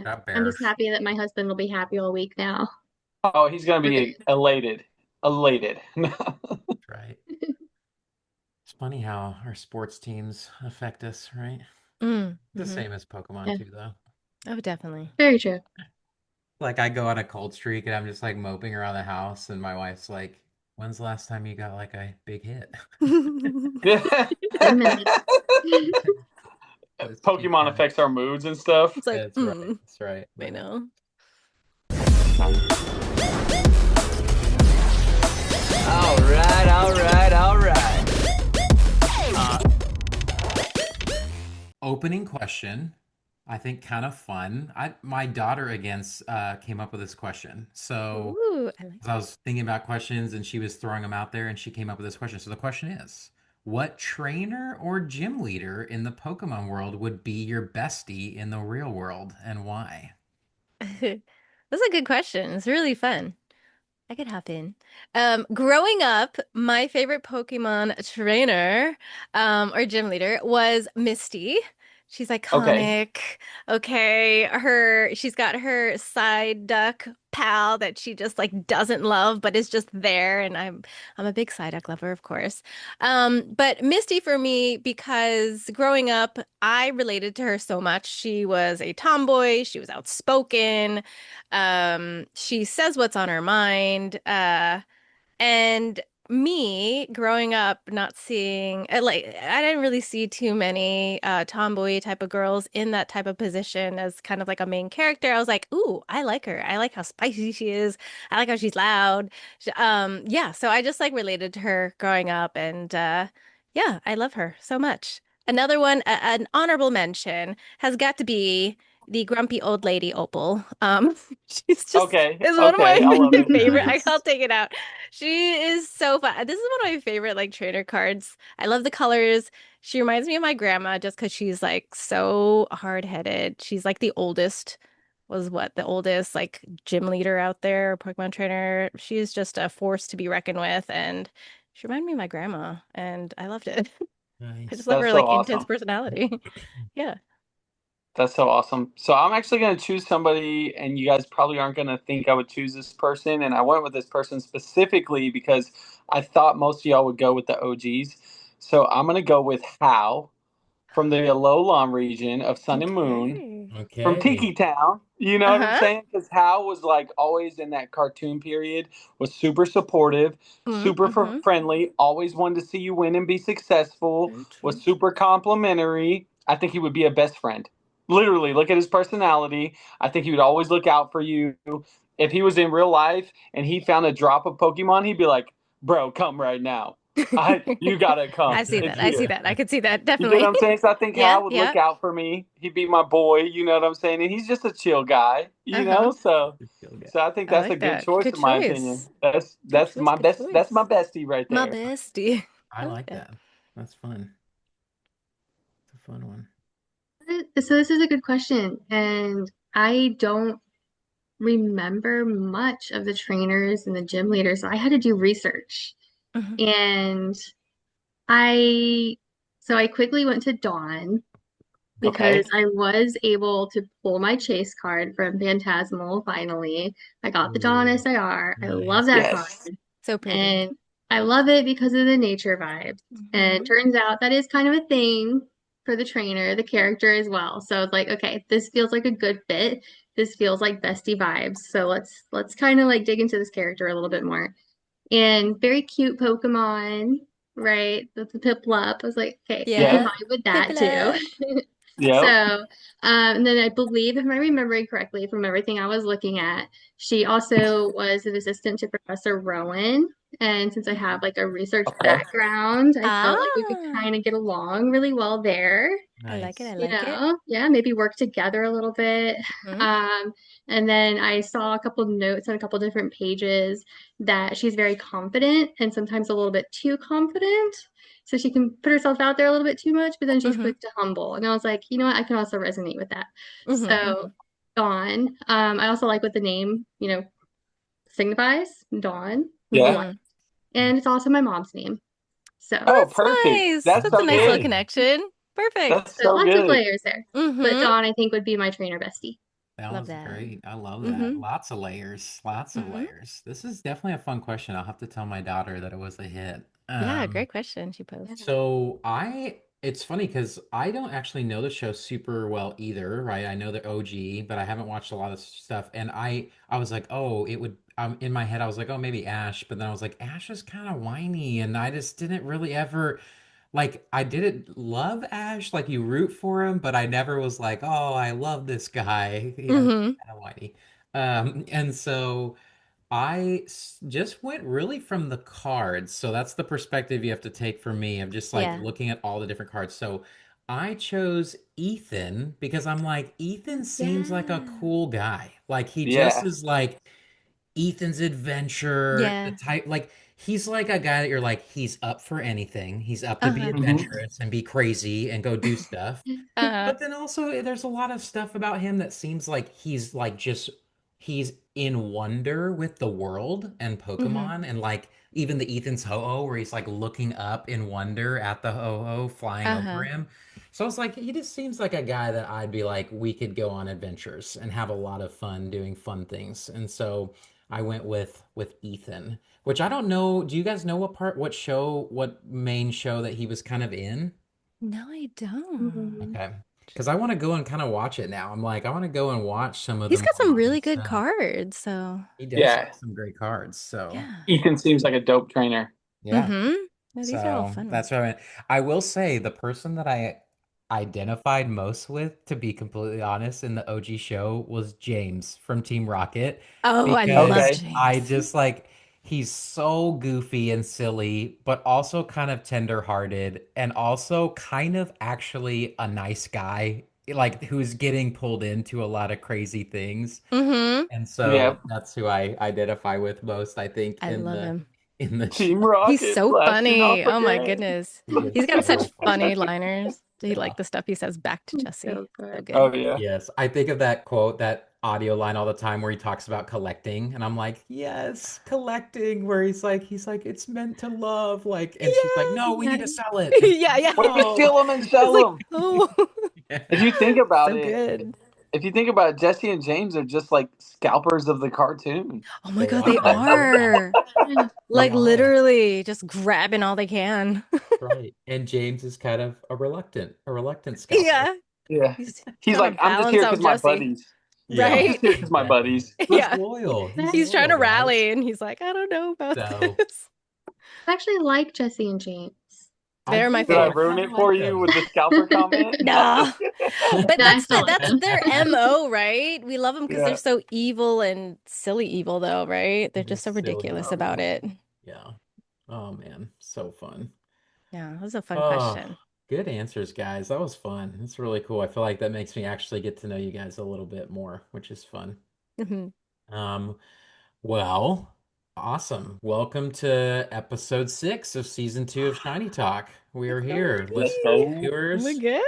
Yeah. That I'm bear. just happy that my husband will be happy all week now. Oh, he's gonna We're be good. elated. Elated. Right. It's funny how our sports teams affect us, right? The Mm-hmm. same as Pokemon Yeah, too, though. Oh, definitely. very true. Like I go on a cold streak and I'm just like moping around the house, and my wife's like, "When's the last time you got like a big hit?" It's been a minute. Just keep Pokemon getting. affects our moods and stuff. It's like, That's right. That's right. I know. All right, all right, all right. Uh, Opening question. I think kind of fun. My daughter came up with this question. So Ooh, I like as I was thinking about questions and she was throwing them out there and she came up with this question. So the question is, what trainer or gym leader in the Pokemon world would be your bestie in the real world and why? that. That's a good question. It's really fun. I could hop in. Growing up, my favorite Pokemon trainer, or gym leader was Misty. She's Okay. iconic. Okay, she's got her side duck pal that she just like doesn't love, but is just there, and I'm a big side duck lover, of course. But Misty for me because growing up, I related to her so much. She was a tomboy. She was outspoken. She says what's on her mind. And me growing up, not seeing like I didn't really see too many tomboy type of girls in that type of position as kind of like a main character. I was like, ooh, I like her. I like how spicy she is. I like how she's loud. Yeah, so I just like related to her growing up, and yeah, I love her so much. Another one, an honorable mention, has got to be the grumpy old lady Opal. She's just Okay. is one of Okay. my I love it. favorite. I'll Nice. take it out. She is so fun. This is one of my favorite like trainer cards. I love the colors. She reminds me of my grandma just because she's like so hard-headed. She's like the oldest, was what the oldest like gym leader out there, Pokemon trainer. She's just a force to be reckoned with, and she reminded me of my grandma, and I loved it. I just Nice. love That's her so like intense awesome. personality. Yeah. That's so awesome. So I'm actually going to choose somebody, and you guys probably aren't going to think I would choose this person. And I went with this person specifically because I thought most of y'all would go with the OGs. So I'm going to go with Hal from the Alolan region of Sun and Moon Okay. from Okay. Tiki Town. You know what I'm Uh-huh. saying? Because Hal was like always in that cartoon period, was super supportive, super Mm-hmm. friendly, always wanted to see you win and be successful, Very was true. super complimentary. I think he would be a best friend. Literally, look at his personality. I think he would always look out for you. If he was in real life and he found a drop of Pokemon, he'd be like, "Bro, come right now. You gotta I come. see It's that. I see here." that. I could see that You get what definitely. I'm saying? So I think Yeah, Hal would yeah. look out for me. He'd be my boy. You know what I'm saying? And he's just a chill guy. You Uh-huh. know, so Good feel good. I think I that's a like good that. choice Good in my opinion. choice. Good That's choice. my Good best. That's my choice. bestie right My there. bestie. I I like like that. that. That's fun. It's a fun one. So this is a good question, and I don't remember much of the trainers and the gym leaders, so I had to do research. Mhm. And I I quickly went to Dawn because Okay. I was able to pull my chase card from Phantasmal finally. I got the Dawn Ooh, SIR. I love nice. that card. Yes. So pretty. And I love it because of the nature vibes. And it Hmm. turns out that is kind of a thing for the trainer, the character as well. So it's like, okay, this feels like a good fit. This feels like bestie vibes. So let's kind of like dig into this character a little bit more. And very cute Pokemon, right? That's a Piplup. I was like, okay, I can Yep. Yeah. vibe with that too. Piplup. So, Yep. and then I believe, if I'm remembering correctly from everything I was looking at, she also was an assistant to Professor Rowan. And since I have like a research Okay. background, I felt like we could Ah, kind of get along really well there. I like it. I Nice. like it. Yeah, maybe work together a little bit. Hmm. Um, and then I saw a couple notes on a couple different pages that she's very confident and sometimes a little bit too confident. So she can put herself out there a little bit too much, but then she's Hmm. quick to humble. And I was like, you know what? I can also resonate with that. So Hmm. Dawn. I also like what the name, signifies, Dawn, the Yeah. light. Hmm. And it's also my mom's name. So, Oh, Oh, that's perfect. nice. That's That's a so nice little good. Okay. connection. That's Perfect. so so lots of good. layers there. But Hmm. Dawn, I think, would be my trainer bestie. That Love was that. great. I love that. Mm-hmm. Lots of layers. Lots of Mm-hmm. layers. This is definitely a fun question. I'll have to tell my daughter that it was a hit. Yeah, great question she posed. Yeah. So it's funny because I don't actually know the show super well either, right? I know the OG, but I haven't watched a lot of stuff. And I was like, oh, it would, in my head, I was like, oh, maybe Ash. But then I was like, Ash is kind of whiny. And I just didn't really ever, like, I didn't love Ash. Like, you root for him, but I never was like, oh, I love this guy. He's Mm-hmm. kind of whiny. And so. Just went really from the cards. So that's the perspective you have to take from me of just like Yeah. looking at all the different cards. So I chose Ethan because I'm like, Ethan seems like a Yeah. cool guy. Like he just Yeah. is like Ethan's adventure, the Yeah. type like he's like a guy that you're like, he's up for anything. He's up to be Uh-huh. Hmm. adventurous and be crazy and go do stuff. Uh-huh. But then also there's a lot of stuff about him that seems like he's like just he's in wonder with the world and Mm-hmm. Pokemon and like even the Ethan's Ho-Oh where he's like looking up in wonder at the Ho-Oh flying over Uh-huh. him. So I was like, he just seems like a guy that I'd be like, we could go on adventures and have a lot of fun doing fun things. And so I went with Ethan, which I don't know. Do you guys know what main show that he was kind of in? No, I don't. Mhm. Okay. Because I want to go and kind of watch it now. I'm like, I want to go and watch some of the He's more got some modern really good stuff. cards, so He does have Yeah. some great cards. So, yeah. Ethan seems like a dope trainer. yeah. Mm-hmm. No, these are all So fun that's ones. what I meant. I will say the person that I identified most with, to be completely honest, in the OG show was James from Team Rocket Oh, I love because Okay. I James. just like he's so goofy and silly, but also kind of tender-hearted and also kind of actually a nice guy, like who's getting pulled into a lot of crazy things. Mm-hmm. And Yeah. so that's who I identify with most, I think, I love him. in the Team show. He's Rocket so blasting off funny. Oh my again. goodness. He He's gets got such real funny. funny liners. He Yeah. like the stuff he says back to Jesse. So So good. good. Oh yeah. Yes. I think of that quote, that audio line all the time where he talks about collecting. And I'm like, yes, collecting, where he's like, it's meant to love. Like, and she's like, no, we Yeah. need to sell it. And he's Yeah, like, yeah. What if we no. steal them and It's sell like, them? oh, If you think about so it, good. Jesse and James are just like scalpers of the cartoon. Oh my They God, they are. Yeah. are. Yeah. They Like are. literally just grabbing all they can. Right. And James is kind of a reluctant scalper. Yeah. Yeah. He's He's trying like, to I'm just balance here out because my Jesse, buddies. I'm Yeah, right? just here because my exactly. buddies. He's Yeah. loyal. He's He's trying to loyal, guys. rally and he's like, I don't know about So this. I actually like Jesse and James. I They're my do. Did I I fave. ruin kind of it for like you them. with the scalper comment? No. But No, I still like that's them. their MO, right? We love them because they're Yeah. so evil and silly evil though, right? They're just so Just silly ridiculous Oh, about evil. it. Yeah. Oh man, so fun. Yeah, that was a fun Oh, question. good answers, guys. That was fun. It's really cool. I feel like that makes me actually get to know you guys a little bit more, which is fun. Mhm. Um, well, awesome. Welcome to episode 6 of season 2 of Shiny Talk. We are Let's go, here, let's listeners, buddy. go. Oh my viewers. God.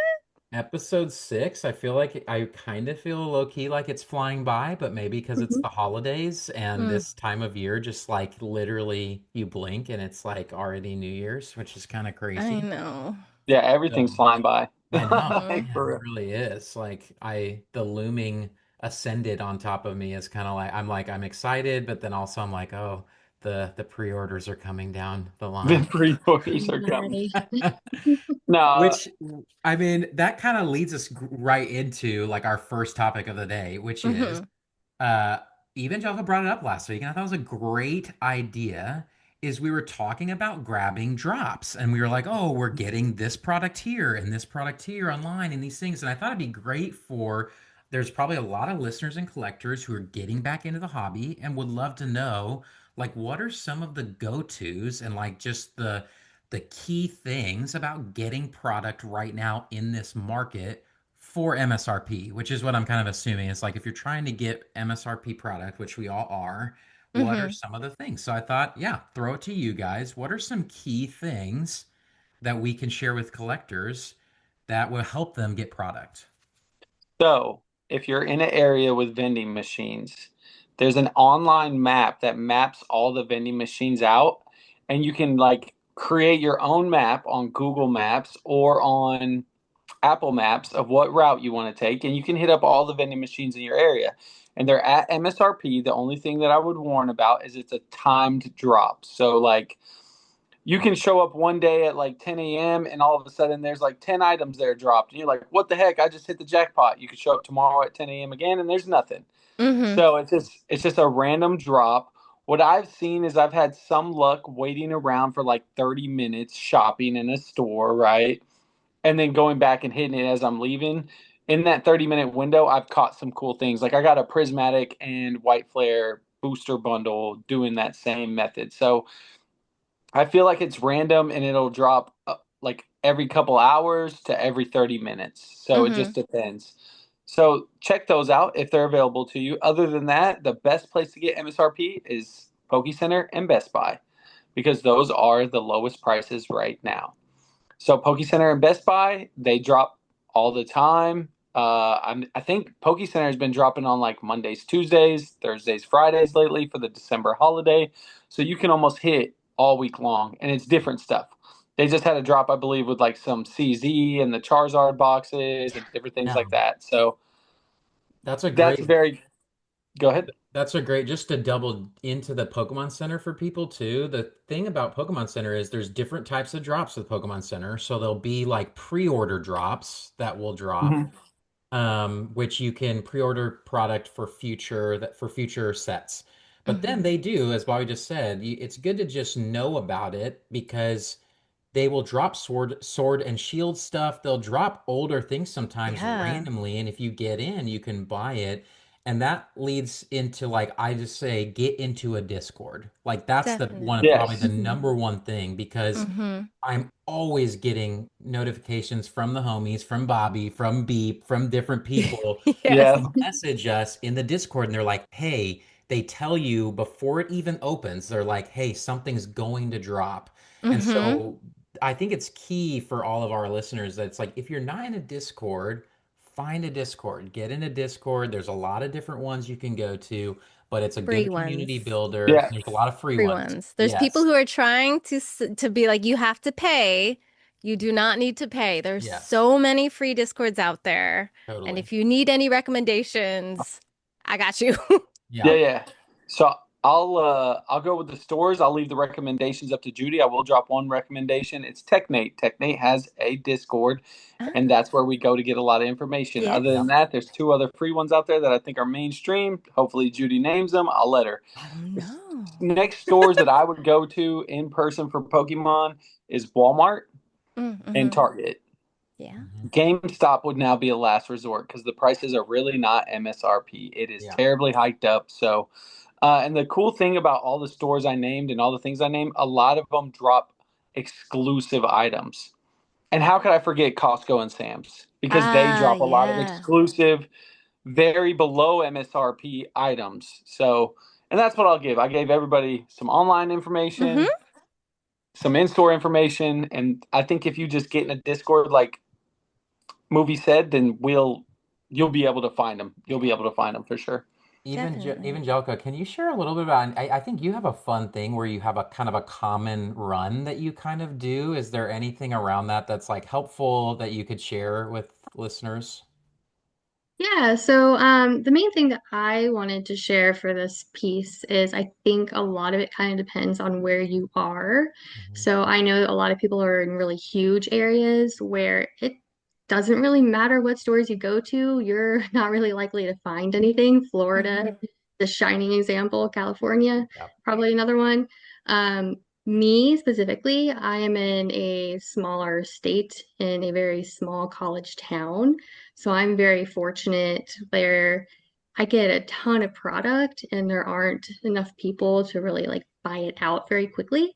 Episode 6. I feel like I kind of feel low key like it's flying by, but maybe because it's Mhm. the holidays and Mm, this time of year, just like literally you blink and it's like already New Year's, which is kind of I crazy. know. Yeah, everything's So flying by. I know, Like, Mhm. man, for it real. really is. Like the looming ascended on top of me is kind of like I'm excited, but then also I'm like, oh, the pre-orders are coming down the The line. pre-orders are I'm coming. ready. No, Which, I mean, that kind of leads us right into like our first topic of the day, which is Mhm. uh Evangelica brought it up last week, and I thought it was a great idea. Is we were talking about grabbing drops, and we were like, oh, we're getting this product here and this product here online and these things. And I thought it'd be great for there's probably a lot of listeners and collectors who are getting back into the hobby and would love to know like what are some of the go-tos and like just the key things about getting product right now in this market for MSRP, which is what I'm kind of assuming. It's like if you're trying to get MSRP product, which we all are, what are Mhm. some of the things? So I thought, yeah, throw it to you guys. What are some key things that we can share with collectors that will help them get product? so if you're in an area with vending machines, there's an online map that maps all the vending machines out, and you can like create your own map on Google Maps or on Apple Maps of what route you want to take, and you can hit up all the vending machines in your area. And they're at MSRP. The only thing that I would warn about is it's a timed drop. So, like, you can show up one day at like 10 a.m. and all of a sudden there's like 10 items there dropped. And you're like, what the heck? I just hit the jackpot. You could show up tomorrow at 10 a.m. again and there's nothing. Mm-hmm. So it's just a random drop. What I've seen is I've had some luck waiting around for like 30 minutes shopping in a store, right? And then going back and hitting it as I'm leaving. In that 30-minute window, I've caught some cool things. Like I got a prismatic and white flare booster bundle doing that same method. So I feel like it's random and it'll drop like every couple hours to every 30 minutes. So it Mm-hmm. just depends. So check those out if they're available to you. Other than that, the best place to get MSRP is Poke Center and Best Buy because those are the lowest prices right now. So Poke Center and Best Buy, they drop all the time. I think Poke Center has been dropping on like Mondays, Tuesdays, Thursdays, Fridays lately for the December holiday. So you can almost hit all week long, and it's different stuff. They just had a drop, I believe, with like some CZ and the Charizard boxes and different things Yeah, like that. So that's a that's great very. Go ahead. That's a great, just to double into the Pokemon Center for people too. The thing about Pokemon Center is there's different types of drops with Pokemon Center. So there'll be like pre-order drops that will drop, Mhm. which you can pre-order product for future sets. But then Mm-hmm. they do, as Bobby just said, it's good to just know about it because they will drop sword and shield stuff. They'll drop older things sometimes Yeah, randomly, and if you get in, you can buy it. And that leads into like I just say get into a Discord. Like that's the one of probably the Yes. definitely. number one thing because Mm-hmm. I'm always getting notifications from the homies, from Bobby, from Beep, from different people Yes. Yeah. who message us in the Discord and they're like, hey, they tell you before it even opens, they're like, hey, something's going to drop. And Mm-hmm. so I think it's key for all of our listeners that it's like, if you're not in a Discord, find a Discord, get in a Discord. There's a lot of different ones you can go to, but it's a Free good community ones. builder. Yeah. There's a lot of free Free ones. ones. There's people Yes. who are trying to be like, you have to pay. You do not need to pay. There's Yes. so many free Discords out there. And Totally. if you need any recommendations, I got you. Yeah, Yeah. yeah. So I'll go with the stores. I'll leave the recommendations up to Judy. I will drop one recommendation. It's TechNate. TechNate has a Discord, and Ah, that's where we go to get a lot of information. yes. Other than Yep. that, there's two other free ones out there that I think are mainstream. Hopefully Judy names them. I'll let her. Oh The no. next stores that I would go to in person for Pokemon is Walmart and Mm-hmm. Target. Yeah. Mhm. GameStop would now be a last resort because the prices are really not MSRP. It is Yeah. terribly hiked up. So and the cool thing about all the stores I named and all the things I named, a lot of them drop exclusive items. And how could I forget Costco and Sam's? Because they Ah, drop a lot of yeah. exclusive, very below MSRP items. So, and that's what I'll give. I gave everybody some online Mm-hmm. information, some in store information. And I think if you just get in a Discord, like Movie said, then you'll be able to find them. You'll be able to find them for sure. Definitely. Evangelica, can you share a little bit about, I think you have a fun thing where you have a kind of a common run that you kind of do. Is there anything around that that's like helpful that you could share with listeners? Yeah, so the main thing that I wanted to share for this piece is I think a lot of it kind of depends on where you are. Mhm. So I know a lot of people are in really huge areas where it doesn't really matter what stores you go to, you're not really likely to find anything. Florida, Mm-hmm. the shining example, California, Yeah. probably another one. Um, Me specifically, I am in a smaller state in a very small college town. So I'm very fortunate where I get a ton of product and there aren't enough people to really like buy it out very quickly.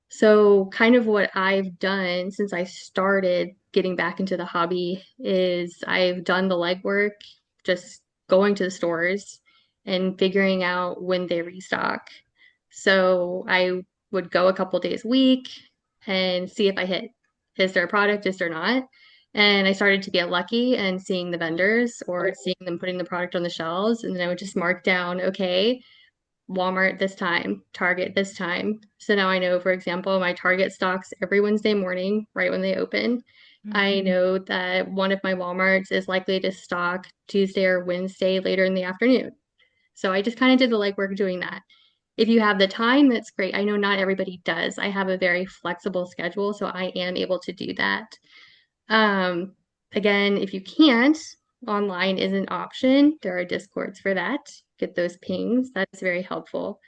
So kind of what I've done since I started getting back into the hobby is I've done the legwork, just going to the stores and figuring out when they restock. So I would go a couple days a week and see if I hit, is there a product, is there not? And I started to get lucky and seeing the vendors or seeing them putting the product on the shelves. And then I would just mark down, okay, Walmart this time, Target this time. So now I know, for example, my Target stocks every Wednesday morning, right when they open. I know that one of my Walmarts is likely to stock Tuesday or Wednesday later in the afternoon. So I just kind of did the legwork doing that. If you have the time, that's great. I know not everybody does. I have a very flexible schedule, so I am able to do that. Um, Again, if you can't, online is an option. There are discords for that. Get those pings. That's very helpful.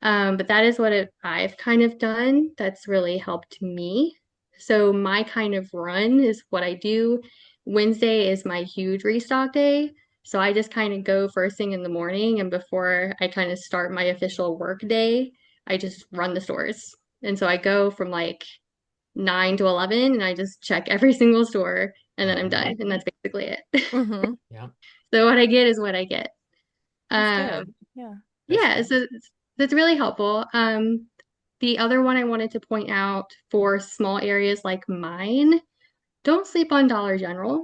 But that is what I've kind of done. That's really helped me. So my kind of run is what I do. Wednesday is my huge restock day. So I just kind of go first thing in the morning, and before I kind of start my official work day, I just run the stores. And so I go from like 9 to 11 and I just check every single store and then I'm done. And that's basically it. Mm-hmm. Yeah. So what I get is what I get. That's Um, good. Yeah. yeah, so that's really helpful. The other one I wanted to point out for small areas like mine, don't sleep on Dollar General.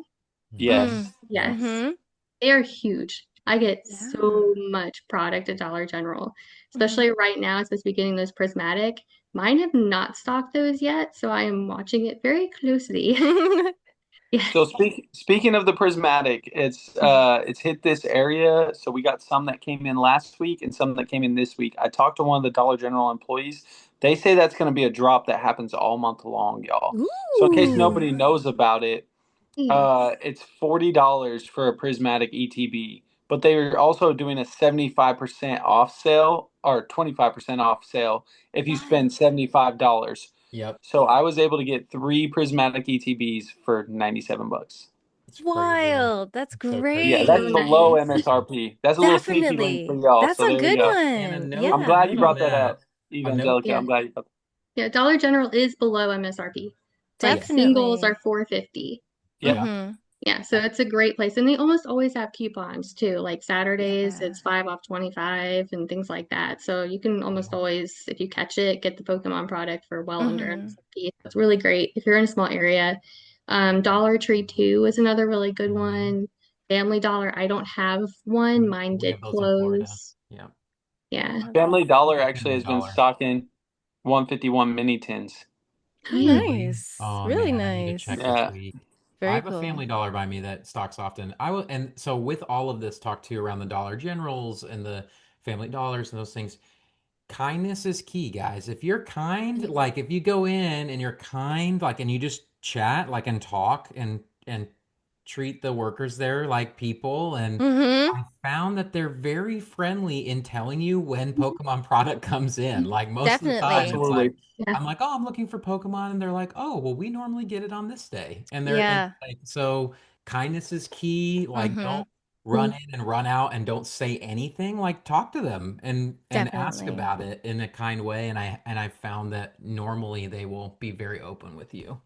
Mhm. Mm. Yes. Yeah. Yes, Mm-hmm. they are huge. I get Yeah. so much product at Dollar General, Mm-hmm. especially right now, it's supposed to be getting those prismatic. Mine have not stocked those yet, so I am watching it very closely. Yes. So speaking of the prismatic, it's hit this area. So we got some that came in last week and some that came in this week. I talked to one of the Dollar General employees. They say that's going to be a drop that happens all month long, y'all. So in case Ooh. nobody knows about it, Yeah. it's $40 for a prismatic ETB, but they're also doing a 75% off sale or 25% off sale if you What? spend $75. Yep. So I was able to get three prismatic ETBs for 97 bucks. It's crazy. Wild. That's It's so Yeah, great. that's So crazy. below nice. MSRP. That's a little sneaky link for Definitely. y'all. That's So a there you good go. And one. I'm Yeah. glad you note on brought that that. up, A note. Evangelica. Yeah. I'm glad you brought that. Yeah, Dollar General is below MSRP. Like Yes. singles are Definitely. 450. Yep. Yeah. Mm-hmm. Yeah, so it's a great place. And they almost always have coupons too. Like Saturdays, Yeah. it's 5 off 25 and things like that. So you can almost Yeah. always, if you catch it, get the Pokemon product for well under Mm-hmm. MSRP. It's really great if you're in a small area. Dollar Tree too is another really good Mhm. one. Family Dollar, I don't have one. Mine We did have those in Florida. close. Yeah. Yeah. Oh, Family We Dollar get actually Family has been Dollar. stocking 151 mini tins. oh, Really? nice. Oh Really man, I need to nice. check this Yeah. week. I Very have a cool. Family Dollar by me that stocks often. I will, and so with all of this talk too around the Dollar Generals and the Family Dollars and those things, kindness is key, guys. If you're kind, Yeah. like if you go in and you're kind, like and you just chat, like and talk and treat the workers there like people, and Mm-hmm. I found that they're very friendly in telling you when Pokemon product comes in. Like most of the time, Definitely. it's like Absolutely. Yeah. I'm like, oh, I'm looking for Pokemon, and they're like, oh, well, we normally get it on this day, and Yeah. like so kindness is key. Like Mm-hmm. don't run in and run out and don't say anything, like talk to them and ask Definitely. about it in a kind way, and I found that normally they will be very open with you.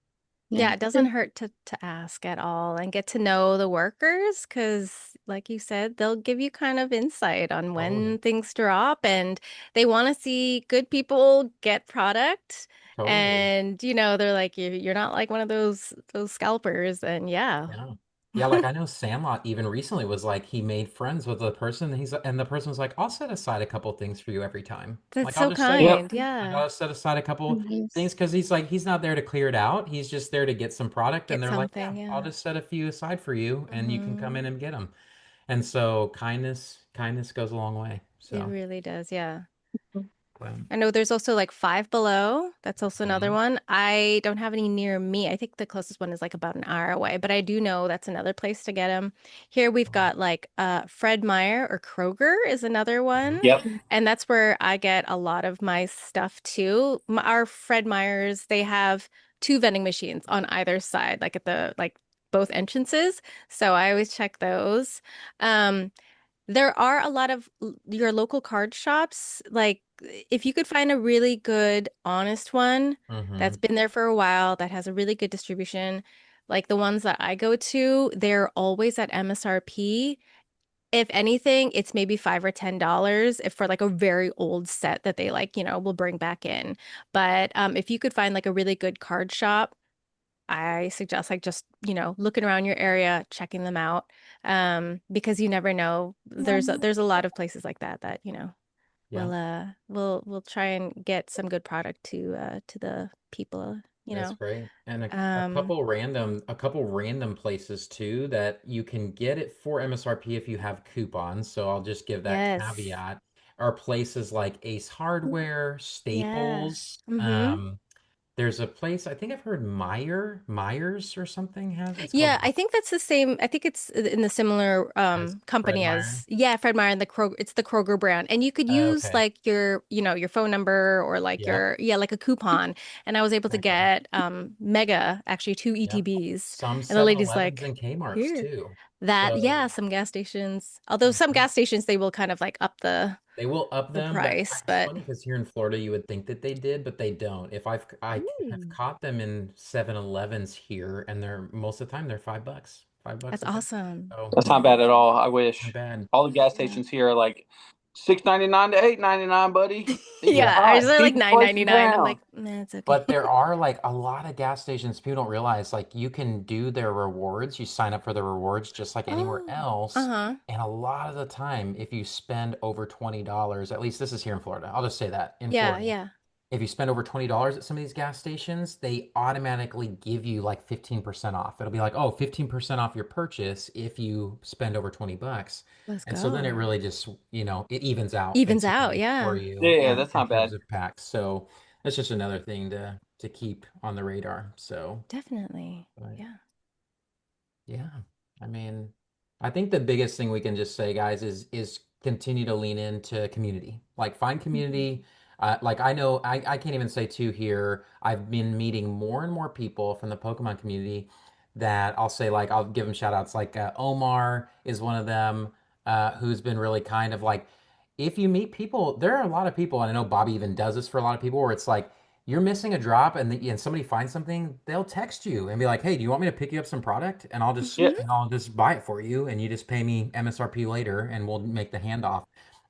Yeah, Yeah. it doesn't hurt to ask at all and get to know the workers because, like you said, they'll give you kind of insight on Totally. when things drop and they want to see good people get product. Totally. And, they're like, you're not like one of those scalpers. And yeah. Yeah. Yeah, like I know Sandlot even recently was like he made friends with a person and the person was like, I'll set aside a couple things for you every time. That's Like I'll so just set Yep. kind. like Yeah. I'll set aside a couple Nice. things because he's like he's not there to clear it out. He's just there to get some product and Get they're like, yeah, something. I'll Yeah. just set a few aside for you and you can come Hmm. in and get them. And so kindness goes a long way. It So, really does. Yeah. um, I know there's also like Five Below. That's also another mhm. one. I don't have any near me. I think the closest one is like about an hour away, but I do know that's another place to get them. Here we've got like Fred Meyer or Kroger is another one. Yep. And that's where I get a lot of my stuff too. Our Fred Meyers, they have two vending machines on either side, like at the like both entrances. So I always check those. Um, there are a lot of your local card shops. Like, if you could find a really good, honest one that's Mhm. been there for a while, that has a really good distribution, like the ones that I go to, they're always at MSRP. If anything, it's maybe $5 or $10 if for like a very old set that they like, will bring back in. But if you could find like a really good card shop, I suggest like just, looking around your area, checking them out. Because you never know. There's a lot of places like that, Yeah. we'll try and get some good product to the people. you That's know. great. And Um, a couple random places too that you can get it for MSRP if you have coupons. So I'll just give that yes. caveat. Are places like Ace Hardware, Yeah. Staples. Mm-hmm. There's a place I think I've heard Myers or something has it's called Yeah, I think that's the same. I think it's in the similar as Fred company Meyer. as yeah, Fred Meyer and the Kroger. It's the Kroger brand, and you could use Okay. like your your phone number or like Yep. your yeah like a coupon. And I was able to Exactly. get Mega actually two Yep. ETBs, Some and the Seven lady's Elevens like, and Kmart's here too. that So yeah, some gas stations. Although some mhm. gas stations they will kind of like up They will up the them, but price, it's but funny because here in Florida you would think that they did, but they don't. Have ooh, caught them in 7-Elevens here, and they're most of the time they're $5, that's $5 a pack. awesome. So That's not bad at all. I not wish bad. all the gas Yeah. stations here are like 6.99 to 8.99, buddy. These are Yeah. Yeah, ours hot, are like cheapest place in 9.99. I'm town. like, nah, it's But okay. there are like a lot of gas stations people don't realize like you can do their rewards. You sign up for the rewards just like anywhere Oh, else. uh-huh. And a lot of the time, if you spend over $20, at least this is here in Florida. I'll just say that in Yeah, Florida. yeah. If you spend over $20 at some of these gas stations, they automatically give you like 15% off. It'll be like, oh, 15% off your purchase if you spend over 20 bucks. Let's And so then it go. really just, it evens out Evens out, basically for yeah. you Yeah, Yeah, that's in not terms bad. of packs. So that's just another thing to keep on the radar. So, definitely. but Yeah. yeah, I mean, I think the biggest thing we can just say, guys, is continue to lean into community. Like find Mhm. community. Like I know I can't even say two here. I've been meeting more and more people from the Pokemon community that I'll say like I'll give them shout outs. Like Omar is one of them who's been really kind of like if you meet people, there are a lot of people, and I know Bobby even does this for a lot of people, where it's like you're missing a drop and somebody finds something, they'll text you and be like, "Hey, do you want me to pick you up some product?" And Yeah, I'll just buy it for you and you just pay me MSRP later and we'll make the handoff.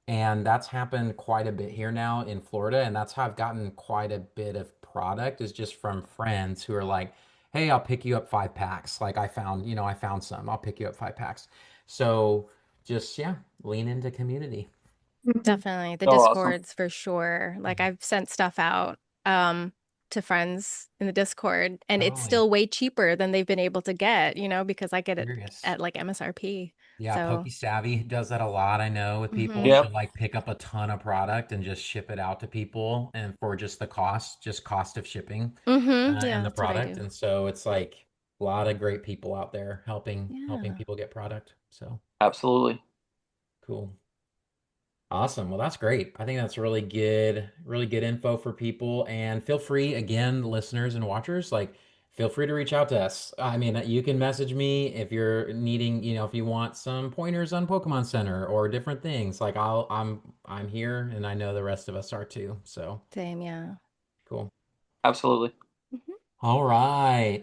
And that's happened quite a bit here now in Florida, and that's how I've gotten quite a bit of product is just from friends who are like, "Hey, I'll pick you up 5 packs. Like I found some. I'll pick you up 5 packs." So just yeah, lean into community. Mhm. Definitely. The so awesome. Discords for sure. Like Mhm. I've sent stuff out um to friends in the Discord and it's Totally. still way cheaper than they've been able to get, because I get it Serious. at like MSRP. Yeah, So, Pokey Savvy does that a lot. I know with people, hmm she'll Yep, like pick up a ton of product and just ship it out to people, and for just the cost, just cost of shipping, Yeah, and the that's what I product. do. And so it's like a lot of great people out there helping Yeah. people get product. So absolutely. cool. Awesome. Well, that's great. I think that's really good info for people. And feel free, again, listeners and watchers, like feel free to reach out to us. I mean, you can message me if you're needing, if you want some pointers on Pokemon Center or different things. Like I'm here and I know the rest of us are too. So Same, yeah. cool. Absolutely. Mhm. All right.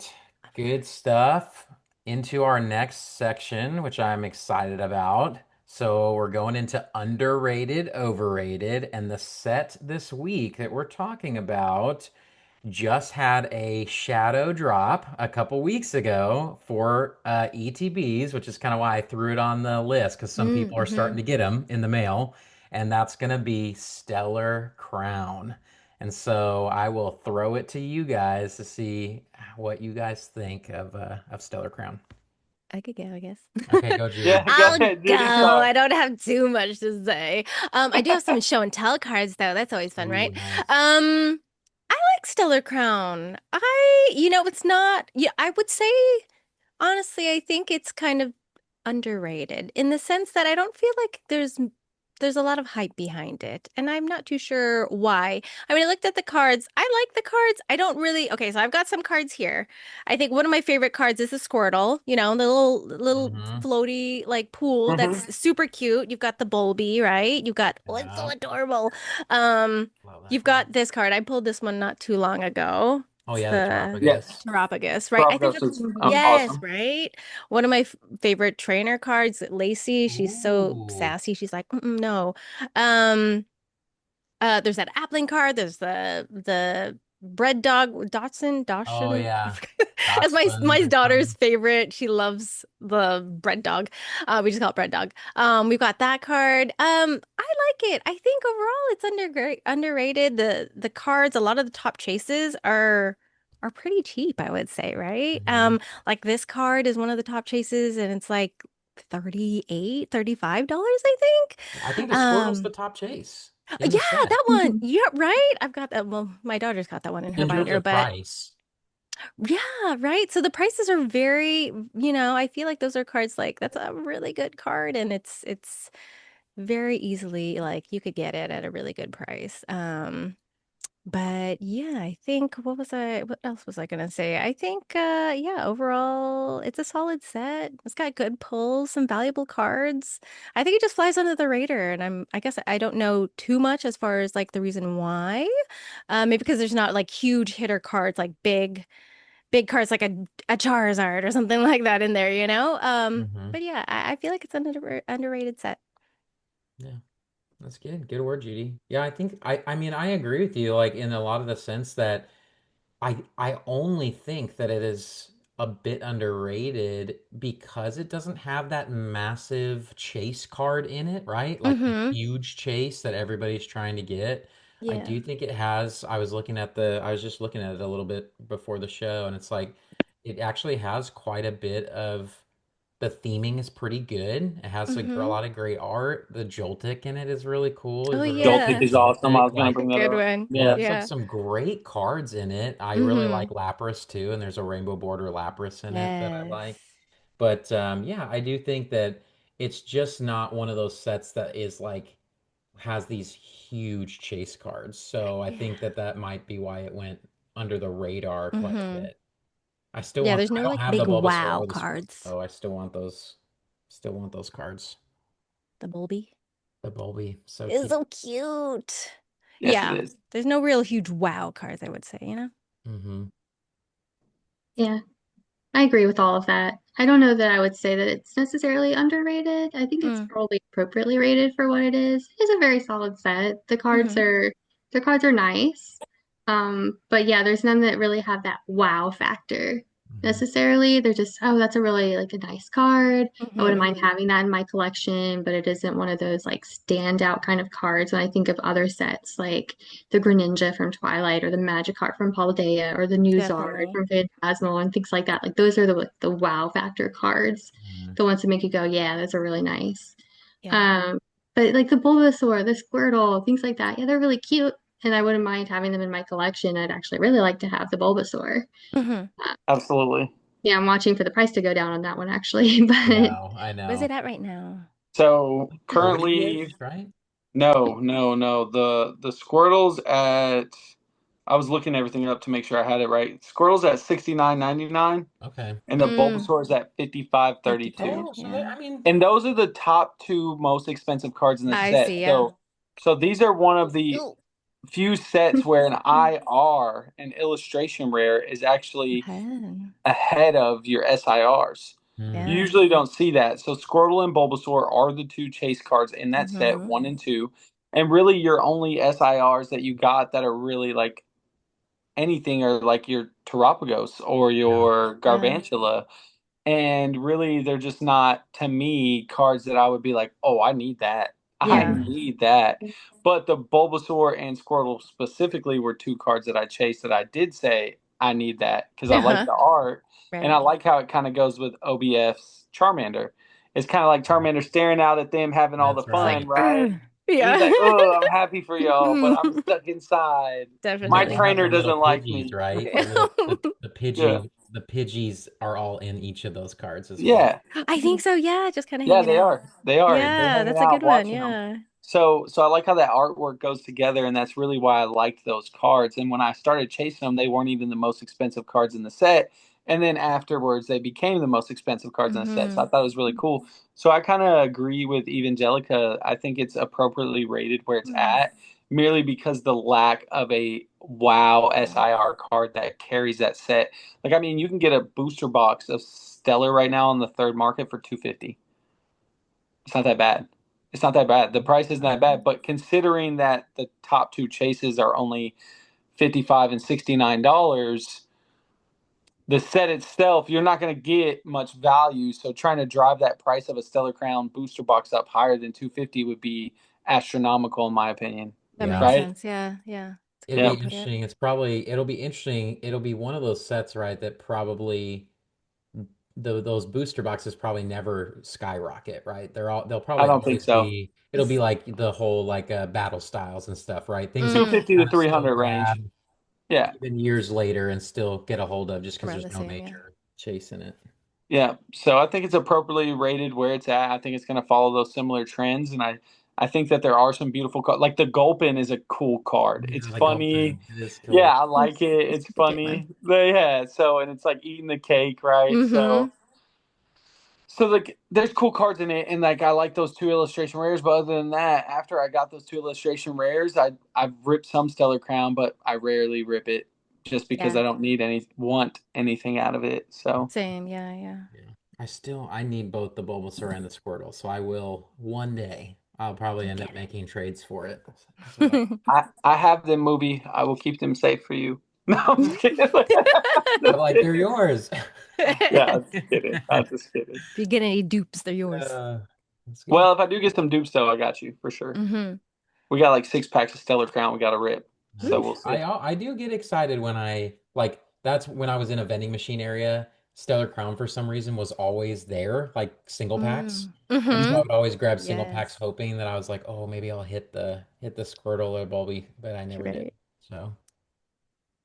Good stuff. Into our next section, which I'm excited about. So, we're going into underrated, overrated, and the set this week that we're talking about just had a shadow drop a couple weeks ago for ETBs, which is kind of why I threw it on the list because some people are Mm-hmm. starting to get them in the mail, and that's going to be Stellar Crown. And so I will throw it to you guys to see what you guys think of Stellar Crown. I could go, I guess. Okay, go, Julie. Yeah, go I'll ahead, go. Judy. Sorry. I don't have too much to say. I do have some show and tell cards though. That's always fun, Ooh, right? nice. I like Stellar Crown. It's not, yeah, I would say honestly, I think it's kind of underrated in the sense that I don't feel like there's a lot of hype behind it, and I'm not too sure why. I mean, I looked at the cards. I like the cards. I don't really. Okay, so I've got some cards here. I think one of my favorite cards is the Squirtle, the little Mm-hmm. floaty like pool Hmm. that's super cute. You've got the Bulby, right? You've got it's so Yeah, adorable. Um, love that you've card. got this card. I pulled this one not too long ago. Oh It's yeah, the the Yes, Terrapagus. Terrapagus, right? I think Propagos that's is yes, awesome. right? One of my favorite trainer cards, Lacey. She's so Ooh. sassy. She's like, no. Um, there's that Appling card. There's the bread dog, Oh Dawson. I yeah. forget. That's Dachshund my or daughter's something. favorite. She loves the bread dog. We just call it bread dog. We've got that card. I like it. I think overall it's underrated. The cards, a lot of the top chases are are pretty cheap, I would say, right? Hmm. Like this card is one of the top chases and it's like 38, $35, I think. I think the Squirtle's the Um, top chase in yeah, the set that one. Yeah, right. I've got that. Well, my daughter's got that one in her in terms binder, of but price. yeah, right. So the prices are very, I feel like those are cards like that's a really good card and it's very easily like you could get it at a really good price. But yeah, I think what else was I gonna say? I think yeah, overall it's a solid set. It's got good pulls, some valuable cards. I think it just flies under the radar and I guess I don't know too much as far as like the reason why. Maybe because there's not like huge hitter cards like big cards like a Charizard or something like that in there, you know? Hmm. But yeah, I feel like it's an underrated set. Yeah, that's good. Good word, Judy. Yeah, I mean I agree with you like in a lot of the sense that I only think that it is a bit underrated because it doesn't have that massive chase card in it, right? Like the Mm-hmm. huge chase that everybody's trying to get. I Yeah. do think it has, I was just looking at it a little bit before the show, and it's like it actually has quite a bit of the theming is pretty good. It has a Mm-hmm. lot of great art. The Joltik in it is really cool. Oh If you ever look Joltik at yeah. is awesome. I Joltik, was gonna like That's a bring that good up. one. yeah, Yeah. there's Yeah. some great cards in it. I really like Mm-hmm. Lapras too, and there's a rainbow border Lapras in it that I Yes. like. But yeah, I do think that it's just not one of those sets that is like has these huge chase cards. So I Yeah. think that that might be why it went under the radar quite a Mm-hmm. bit. I still Yeah, want. there's I no don't like have the big Bulbasaur wow or the Squirtle, cards. though. I still want those. Still want those cards. The Bulby The Bulby, so is cute. so cute. Yes, it Yeah. is. There's no real huge wow cards, I would say, you know? Mm-hmm. Yeah, I agree with all of that. I don't know that I would say that it's necessarily underrated. I think it's Mm. probably appropriately rated for what it is. It's a very solid set. Mm-hmm. The cards are nice. But yeah, there's none that really have that wow factor Mm-hmm. necessarily. They're just, oh, that's a really like a nice card. I wouldn't Mm-hmm. mind having that in my collection, but it isn't one of those like standout kind of cards when I think of other sets like the Greninja from Twilight or the Magikarp from Paldea or the new Zard Definitely. from Phantasmal and things like that. Like those are the wow factor cards, Mm-hmm. the ones that make you go, yeah, those are really nice. Yeah. Um, but like the Bulbasaur, the Squirtle, things like that, yeah, they're really cute, and I wouldn't mind having them in my collection. I'd actually really like to have the Bulbasaur. Mm-hmm. Uh, Absolutely. yeah, I'm watching for the price to go down on that one actually, I but know. I Where's it know. at right now? So 40-ish, currently, right? no. The Squirtle's at. I was looking everything up to make sure I had it right. Squirtle's at 69.99, Okay. and the Mm, Bulbasaur's at 55.32. 55, Oh, so yeah. I mean, And those are the top two most expensive cards in the I set. see, yeah. So these are one of the Ooh. few sets where an IR, an illustration rare, is actually Okay. ahead of your SIRs. You hmm, Yes. usually don't see that. So Squirtle and Bulbasaur are the two chase cards in that set, Mm-hmm. one and two. And really your only SIRs that you got that are really like anything are like your Terapagos or yeah, your Yeah. Garvantula. And really they're just not to me cards that I would be like, oh, I need that. I Yeah. hmm, need that. But the Bulbasaur and Squirtle specifically were two cards that I chased that I did say I need that because I like Uh-huh. the art and Right. I like how it kind of goes with OBF's Charmander. It's kind of like Charmander staring out at them having all the that's It's fun, like, right. right? And he's yeah. like, "Oh, I'm happy for y'all, but I'm stuck inside. And My then they Definitely. have the trainer little doesn't like Pidgeys, me." right? The Yeah, the Pidgeys are all in each of those cards as well. yeah. I think so, yeah. Just kind of Yeah, hanging they out. are. They are. They're Yeah, hanging that's a out good one. watching them. Yeah. So I like how that artwork goes together, and that's really why I liked those cards. And when I started chasing them, they weren't even the most expensive cards in the set. And then afterwards, they became the most expensive cards in the set. So I Mm-hmm. thought it was really cool. So I kind of agree with Evangelica. I think it's appropriately rated where it's Mm. at, merely because the lack of a wow SIR card that carries that set. Like, I mean, you can get a booster box of Stellar right now on the third market for 250. It's not that bad. It's not that bad. The price isn't that bad, but considering that the top two chases are only 55 and $69, the set itself, you're not going to get much value. So trying to drive that price of a Stellar Crown booster box up higher than 250 would be astronomical in my opinion. That Yeah. makes Right? sense. Yeah. Yeah. It'll be Yeah. interesting. It'll be interesting. It'll be one of those sets, right, that probably those booster boxes probably never skyrocket, right? They'll I probably don't think always so. be, it'll be like the whole like battle styles and stuff, right? Things that you 250 to kind of still 300 range. grab Yeah. even years later and still get a hold of just because Around there's the no same, yeah. major chase in it. Yeah. So I think it's appropriately rated where it's at. I think it's going to follow those similar trends. And I think that there are some beautiful cards. Like the Gulpin is a cool card. It's Yeah, the funny. Gulpin. It is Yeah, cool. I like it. It's It's a cute one. funny. Yeah. So, and it's like eating the cake, right? Mm-hmm. So like there's cool cards in it, and like I like those 2 illustration rares. But other than that, after I got those 2 illustration rares, I've ripped some Stellar Crown, but I rarely rip it just because Yeah. I don't want anything out of it. So Same. Yeah. Yeah. Yeah. I need both the Bulbasaur and the Squirtle, so I will one day. I'll probably end up Get making trades for it. So, it. I have them, movie. I will keep them safe for you. No, I'm just kidding. but Just like they're kidding. yours. Yeah, I'm just kidding. I'm just kidding. If you get any dupes, they're yours. That's good. Well, if I do get some dupes, though, I got you for sure. Mm-hmm. We got like 6 packs of Stellar Crown. We got to rip. So we'll see. I do get excited when that's when I was in a vending machine area. Stellar Crown for some reason was always there, like single packs. And so I Mm-hmm. would always grab single packs Yes. hoping that I was like, oh, maybe I'll hit the Squirtle or Bulby, but I never did. Right. So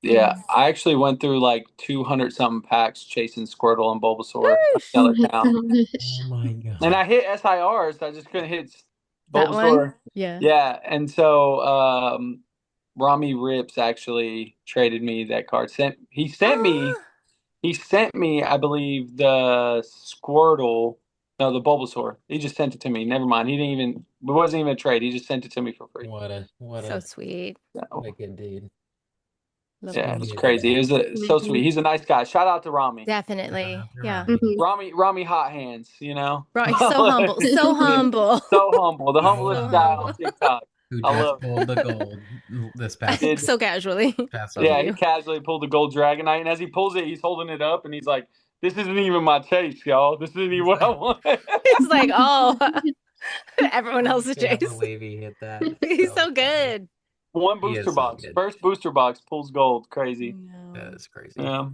Yeah, I actually went through like 200 something packs chasing Squirtle and Bulbasaur of Oh Stellar my Crown. oh gosh. my And god. I hit SIRs. I just couldn't hit That one? Bulbasaur. Yeah. Yeah, and so Rami Rips actually traded me that card. Ah, He sent me, I believe, the Squirtle, no, the Bulbasaur. He just sent it to me. Never mind. It wasn't even a trade. He just sent it to me for free. so sweet. What a So, good dude. Love yeah, Still it was need to do crazy. that. So sweet. He's a nice guy. Shout out to Rami. Definitely. Yeah. Mhm. Rami hot hands, you know? Right. So humble. So Yeah. humble. So humble. The Oh, humblest So guy on humble. TikTok. who I just love pulled the gold this it. past Did So casually. past Love Yeah, week. he you. casually pulled the gold Dragonite, and as he pulls it, he's holding it up, and he's like, "This isn't even my chase, y'all. This isn't even what I want." It's like, oh, everyone I else's can't chase. believe he hit that. He's So so funny. good. One He booster is so box, good. first booster box pulls gold. I Crazy. That know. is crazy. Yeah,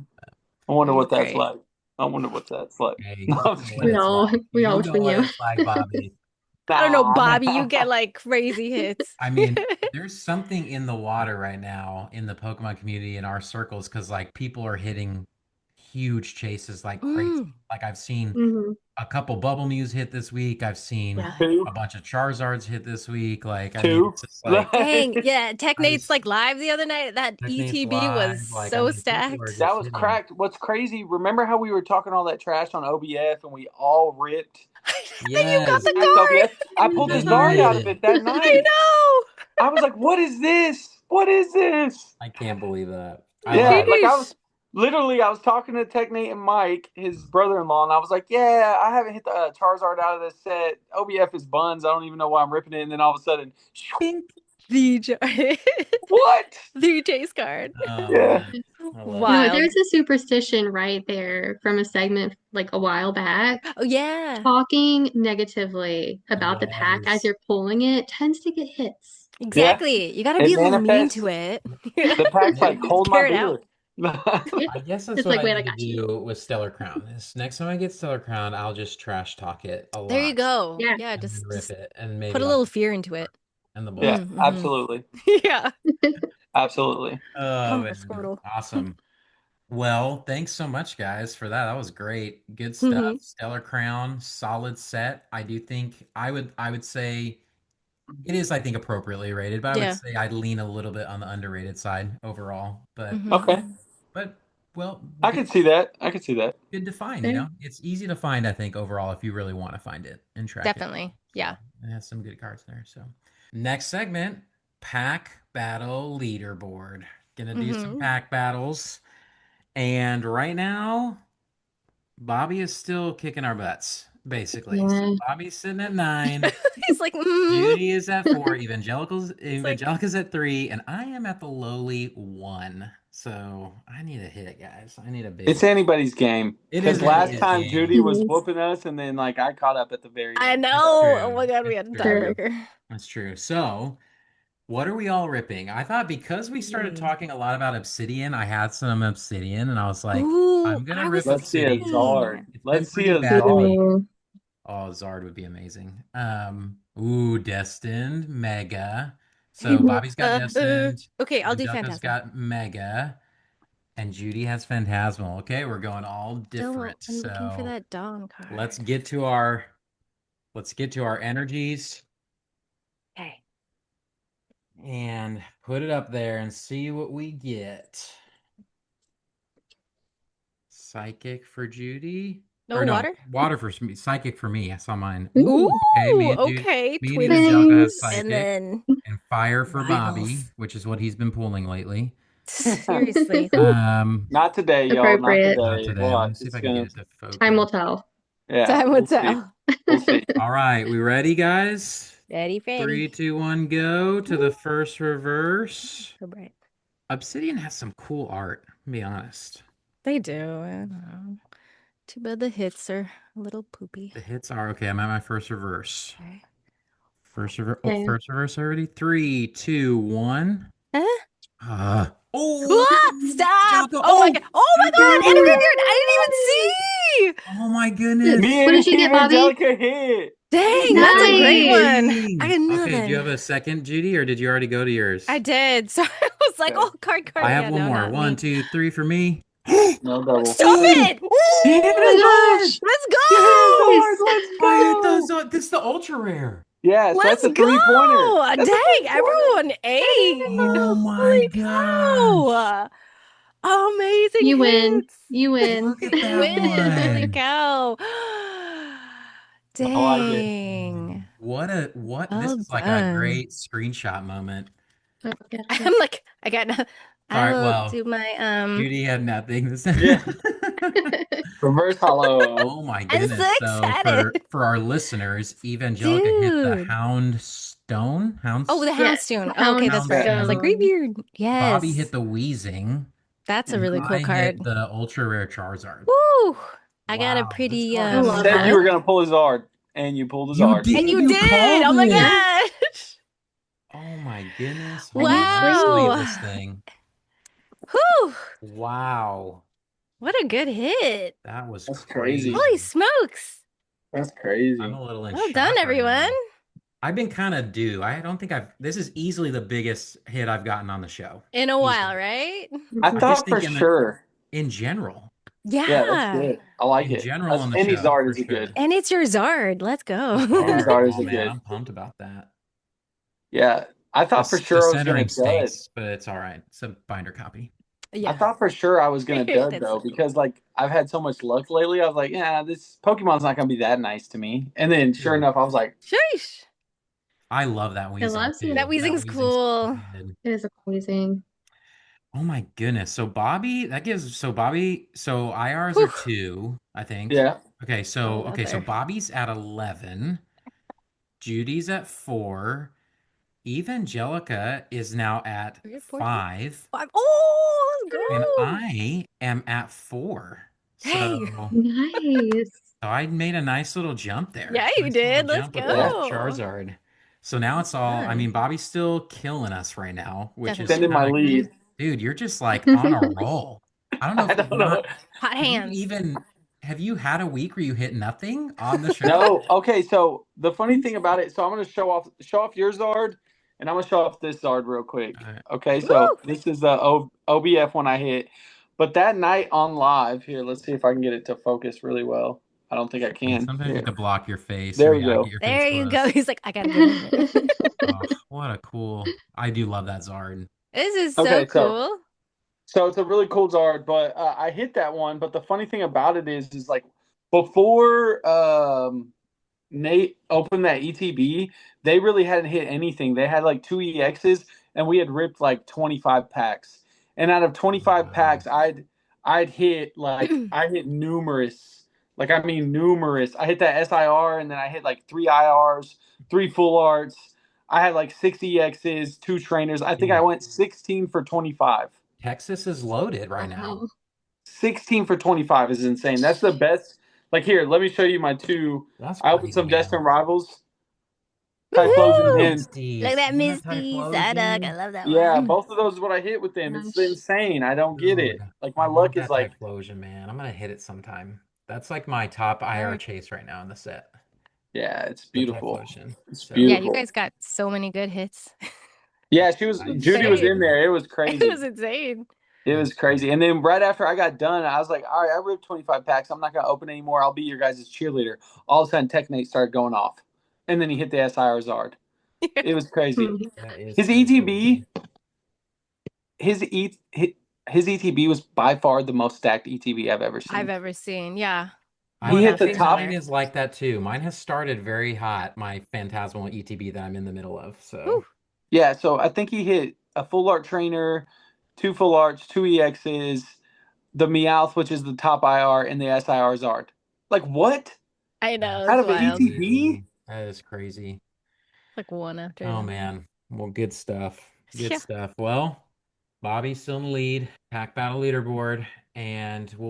I wonder He's what that's great. like. I wonder what that's like. Hey, No, you I'm know just what kidding. it's like. We all You wish know we what knew. it's like, Bobby. I don't know, Nah, Bobby, you get nah. like crazy hits. I mean, there's something in the water right now in the Pokemon community in our circles because like people are hitting huge chases like crazy. Mm, Like I've seen Mhm. a couple Bubble Mews hit this week. I've seen really? Two, a bunch of Charizards hit this week. Like, I mean, two. it's just like Dang. Yeah. I Technate's just like live the other night. That Techniques ETB was live. Like, I so mean, people are stacked. That just was hitting. cracked. What's crazy? Remember how we were talking all that trash on OBF, and we all ripped You got Yes, the Max OBF? I Oh my pulled and the then you Zard hit out gosh. of it. it that I night. know. I was like, "What is this? What is this?" I can't believe that. I love Yeah, it. like Sheesh. I was talking to Technate and Mike, his brother-in-law, and I was like, "Yeah, I haven't hit the Charizard out of this set. OBF is buns. I don't even know why I'm ripping it." And then all of a sudden, Pink. The what? the chase card. Oh Yeah, man, I love it. No, Wild. there's a superstition right there from a segment like a while back. Oh yeah. Talking negatively about the pack as Yes. you're pulling it tends to get hits. yeah. Exactly. You got to It be a little mean manifests. to it. The pack's like, Maybe "Hold my Scare it out. beer." Yeah. I guess that's It's what like, I wait, I need to got you. do with Stellar Crown. This next time I get Stellar Crown, I'll just trash talk it a There you lot go. Yeah. Yeah, and then rip just it, and put a maybe I'll little get fear into it. and the Yeah, Bulbasaur. Mm-hmm. absolutely, Yeah. absolutely. Oh Come for man, Squirtle. awesome. Well, thanks so much, guys, for that. That was great. Good stuff. Mm-hmm. Stellar Crown, solid set. I do think I would say it is, I think, appropriately rated, but I would Yeah. say I'd lean a little bit on the underrated side overall. Okay, Mm-hmm. But well, I good could see that. I could see that. good to find, There. It's easy to find, I think, overall, if you really want to find it and track it. Definitely. So Yeah. it has some good cards there. So next segment, pack battle leaderboard. Gonna do some Mm-hmm. pack battles. And right now, Bobby is still kicking our butts, basically. So Yeah. Bobby's sitting at 9. He's like, Judy is at 4. It's like, Evangelica's at 3, and I am at the lowly 1. So I need a hit, guys. I need a It's big. anybody's game. It Because is last anybody's time game. Judy was Mhm. whooping us, and then like I caught up at the very I end. know. It's So Oh true. my God, we It's had a true. Sure. tiebreaker. That's true. So What are we all ripping? I thought because we started Really? talking a lot about obsidian, I had some obsidian, and I was like, Ooh, I'm gonna I was rip Let's see a obsidian. Zard. thinking. It's been Let's see pretty a bad to Zard. me. Ooh. Oh, Zard would be amazing. Ooh, Destined, Mega. So Bobby's got Destined, Okay, I'll do Angelica's Phantasmal. got Mega, and Judy has Phantasmal. Okay, we're going all Still, different. I'm looking for So that Dawn let's card. get to our energies Okay. and put it up there and see what we get. Psychic for Judy. No Or no, water? water for me. Psychic for me. I saw mine. Ooh, Ooh, okay. okay. Me and Evangelica has Thanks. And psychic. then And fire for Bobby, rivals. which is what he's been pulling lately. Seriously. Um, Not today, y'all. Not Appropriate. not today. today. Let me Watch. see if It's I can get gonna. it to Time focus. will tell. Yeah, Time will we'll see. tell. We'll see. All right, we ready, guys? Ready, Three, Freddy. two, one, go to the first reverse. So bright. Obsidian has some cool art, to be honest. They do. I don't know. Too bad the hits are a little poopy. The hits are okay. I'm at my first reverse. Okay. Okay. First reverse already. Three, two, one. Huh? Oh, Ah, stop! Jocko. Oh my Oh, god! Oh my thank god! And a you. graveyard! I didn't even see! Oh my goodness. What Me did and you get, Bobby? Evangelica hit. Dang, that's a great one. Nice. I Amazing. got Okay, do you have nothing. a second, Judy, or did you already go to I yours? did. So I was like, Okay. oh, card, I card. have Yeah, one no, more. not One, me. two, three for me. No double. Stop Oh, it! He hit a Oh my Zard. gosh. Let's He hit a go! Zard. Nice. Let's I hit the go. this is the ultra rare. Yeah, so that's Let's a 3-pointer. go! That's a Dang, 3-pointer. everyone ate! Oh my Holy gosh. cow! Amazing You win. hits! You win. Look at We that win! Holy one. cow! I like it. Dang! What this Well is like a done. great screenshot moment. Oh, gotcha. I'm like, I got no. All I right, will well, do my Judy had nothing this Yeah. Reverse hollow. Oh my I'm so goodness. So excited, for our listeners, Evangelica hit the dude. Hound Stone. Oh, the Yes. Houndstone. Oh, okay, that's right. I was like, Houndstone. Houndstone. Graveyard. Bobby hit Yes, the Wheezing. that's a And really Mhm. cool I hit card. the ultra rare Charizard. Woo! I got a Wow, this pretty card I is You love said you that. were fun. gonna pull a Zard, and you pulled a You Zard. And did, you you did. called Oh my Yeah. it. gosh! Oh my goodness. I Hold need on, let me sleeve Wow! this thing. Whew! Wow. What a good hit! That was That's crazy. Holy crazy. smokes! That's I'm crazy. a little in Well done, shock right everyone. now. I've been kind of due. I don't think this is easily the biggest hit I've gotten on the show. In a while, Easily. right? I I just Mhm. thought for think sure. in general. Yeah, that's Yeah. good. I like In it. general That's, on the any show, Zard for is a good. sure. And it's your Zard. Let's go. Any Zard. Zard is Oh a man, good. I'm pumped about that. Yeah, I thought for The sure I was gonna centering dud. stinks, but it's all right. It's a binder copy. I Yeah. thought for sure I was gonna dud That's though so cool. because like I've had so much luck lately. I was like, yeah, this Pokemon's not gonna be that nice to me. And then sure enough, I was like, Sheesh. I love that I wheezing love seeing too. That that. That wheezing's wheezing's cool. good. It is amazing. Oh my goodness. So Bobby, so IRs are Whew. 2, I think. yeah, All out So there. Bobby's at 11. Judy's at 4. Evangelica is now at 3 or 4. 5. Oh, let's And go. I am at 4. Dang. So Nice. I made a nice little jump there. Yeah, you Nice little did. Let's jump with yeah. that go. Charizard. So now it's all, I Done. mean, Bobby's still killing us right now, which is Definitely. Extended my kind of, lead. dude, you're just like on a roll. I don't know I if don't know. Hot hands. have you had a week where you hit nothing on the show? No, okay. So the funny thing about it, so I'm gonna show off your Zard, and I'm gonna show off this Zard real quick. All right. Okay, so Woo. this is the OBF one I hit, but that night on live here, let's see if I can get it to focus really well. I don't think I Yeah, can. sometimes you have Here, to block your face, so there we yeah, go. get your face There you go. close. He's like, I gotta get in it. Oh, what a cool. I do love that Zard. This is so Okay, cool. so it's a really cool Zard, but I hit that one. But the funny thing about it is like before Nate opened that ETB, they really hadn't hit anything. They had like 2 EXs, and we had ripped like 25 packs. And out of 25 Wow. packs, I'd hit like I hit numerous, like I mean numerous. I hit that SIR, and then I hit like 3 IRs, 3 full arts. I had like 6 EXs, 2 trainers. I think I Dude, went 16 for 25. Texas is loaded right now. Wow. 16 for 25 is insane. That's the best. Like here, let me show you my 2. That's I opened crazy, some man. Destined Rivals. Typhlosion Woohoo! him. Look at Besties. that Damn it, Misty Psyduck. I Typhlosion. love that Yeah, one. both of those is what I hit with them. It's Gosh. insane. I don't get Dude, it. Like my I want luck is that like, Typhlosion, man. I'm gonna hit it sometime. That's like my top IR Sure. chase right now in the set. yeah, it's The beautiful. Typhlosion. It's So Yeah, you beautiful. guys got so many good hits. Yeah, nice. Judy was Thank in Insane. you. there. It was It crazy. was insane. It was Thank you. crazy. And then right after I got done, I was like, all right, I ripped 25 packs. I'm not going to open anymore. I'll be your guys' cheerleader. All of a sudden, Technate started going off. And then he hit the SIR Zard. It was crazy. That is His so crazy. ETB, his, e, his ETB was by far the most stacked ETB I've ever I've seen. ever seen. Yeah. He One hit I the after think mine top. another. is like that too. Mine has started very hot, my Phantasmal ETB that I'm in the middle of. Whew. So Yeah, so I think he hit a full art trainer, two full arts, two EXs, the Meowth, which is the top IR, and the SIR Zard. Like, what? I know, that's Out it's of an wild. ETB? crazy. That is crazy. Like one after Oh another. man. Well, good stuff. Good Yeah. stuff. Well, Bobby's still in the lead, pack battle leaderboard, and we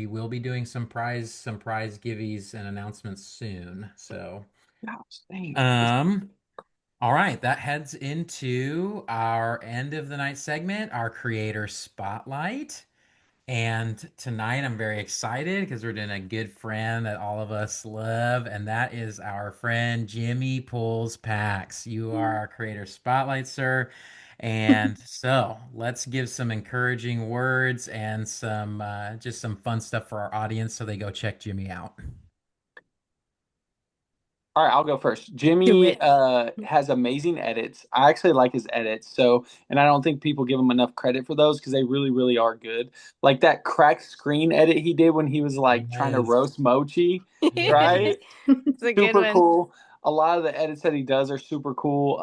will be doing some prize giveaways and announcements soon. So Gosh, dang. um all right, that heads into our end of the night segment, our creator spotlight. And tonight I'm very excited because we're doing a good friend that all of us love, and that is our friend Jimmy Pulls Packs. You are our creator spotlight, sir. And so let's give some encouraging words and some just some fun stuff for our audience so they go check Jimmy out. All right, I'll go first. Do Jimmy it. has amazing edits. I actually like his edits. So, and I don't think people give him enough credit for those because they really, really are good. Like that cracked screen edit he did when he was like trying to Yes. roast Mochi, Yes. right? It's a good Super one. cool. A lot of the edits that he does are super cool.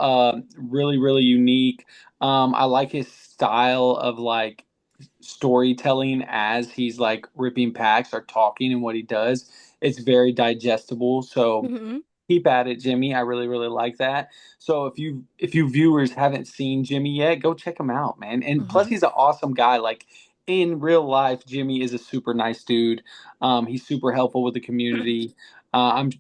Really, really unique. I like his style of like storytelling as he's like ripping packs or talking and what he does. It's very digestible. So Hmm. keep at it, Jimmy. I really, really like that. So if you viewers haven't seen Jimmy yet, go check him out, man. And plus, Hmm. he's an awesome guy. Like in real life, Jimmy is a super nice dude. He's super helpful with the community.